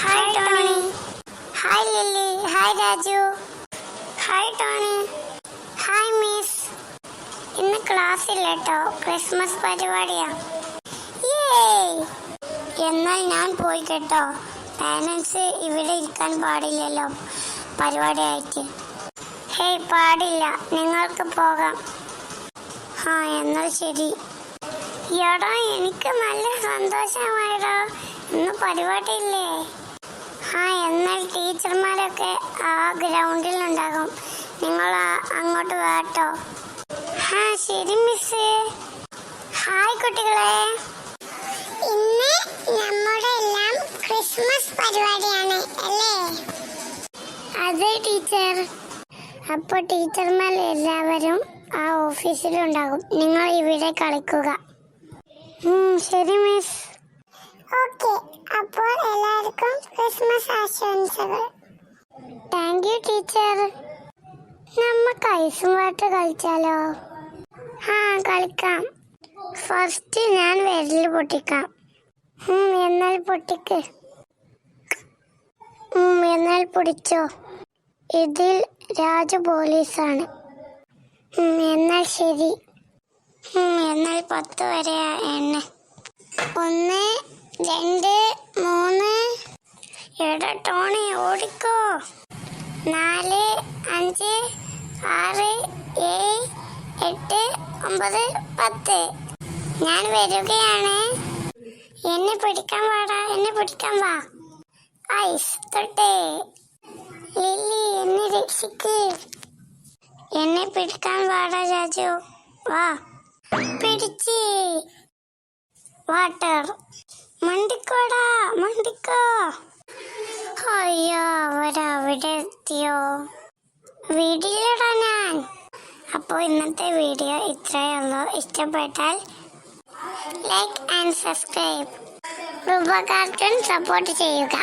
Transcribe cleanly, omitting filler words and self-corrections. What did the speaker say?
Hi Tony. Hi Lily. Hi Raju. Hi Tony. Hi miss. ഇന്ന് class ഇല്ല കേട്ടോ, Christmas പരിപാടിയാ. എന്നാൽ ഞാൻ പോയി കേട്ടോ. പാരൻസ് ഇവിടെ ഇരിക്കാൻ പാടില്ലല്ലോ പരിപാടിയായിട്ട്. ഹേയ്, പാടില്ല, നിങ്ങൾക്ക് പോകാം. എന്നാൽ ശരി. എടാ, എനിക്ക് നല്ല സന്തോഷമായിടോ, ഇന്ന് പരിപാടിയില്ലേ. എന്നാൽ ടീച്ചർമാരൊക്കെ ആ ഗ്രൗണ്ടിൽ ഉണ്ടാകും, നിങ്ങൾ അങ്ങോട്ട് വാട്ടോ. ശരി മിസ്സേ. ഹായ് കുട്ടികളെ. ഇന്ന് നമ്മുടെ എല്ലാം ക്രിസ്മസ് പരിപാടിയാണ് അല്ലേ? അതെ ടീച്ചർ. അപ്പോൾ ടീച്ചർമാർ എല്ലാവരും ആ ഓഫീസിലുണ്ടാകും, നിങ്ങൾ ഇവിടെ കളിക്കുക. ശരി മിസ്. ഓക്കെ, അപ്പോൾ എല്ലാവർക്കും ക്രിസ്മസ് ആശംസകൾ. Thank you teacher. നമുക്ക് ഐസും വാട്ടർ കളിച്ചാലോ? കളിക്കാം. ഫസ്റ്റ് ഞാൻ വിരൽ പൊട്ടിക്കാം. എന്നാൽ പൊട്ടിക്ക്. എന്നാൽ പൊടിച്ചോ. ഇതിൽ രാജു പോലീസാണ്. എന്നാൽ ശരി. എന്നാൽ 10 വരെ എണ്ണ. 1, 2, 3. എടാ ടോണി, ഓടിക്കോ. 4, 5, 6, 7, 8, 9, 10. ഞാൻ വരികയാണ്. എന്നെ പിടിക്കാൻ വാടാ, എന്നെ പിടിക്കാൻ വാ. ഐസ് തൊട്ടേ. ലില്ലി, എന്നെ രക്ഷിക്ക്. എന്നെ പിടിക്കാൻ വാടാ രാജു, വാ. പിടിച്ച്. വാട്ടർ. മണ്ടിക്കോടാ, മണ്ടിക്കോ. അയ്യോ, അവരവിടെ എത്തിയോ? വീഡിയോടാ ഞാൻ. അപ്പോൾ ഇന്നത്തെ വീഡിയോ ഇത്രയേ ഉള്ളൂ. ഇഷ്ടപ്പെട്ടാൽ ലൈക്ക് ആൻഡ് സബ്സ്ക്രൈബ്. രൂപ കാർട്ടൂൺ സപ്പോർട്ട് ചെയ്യുക.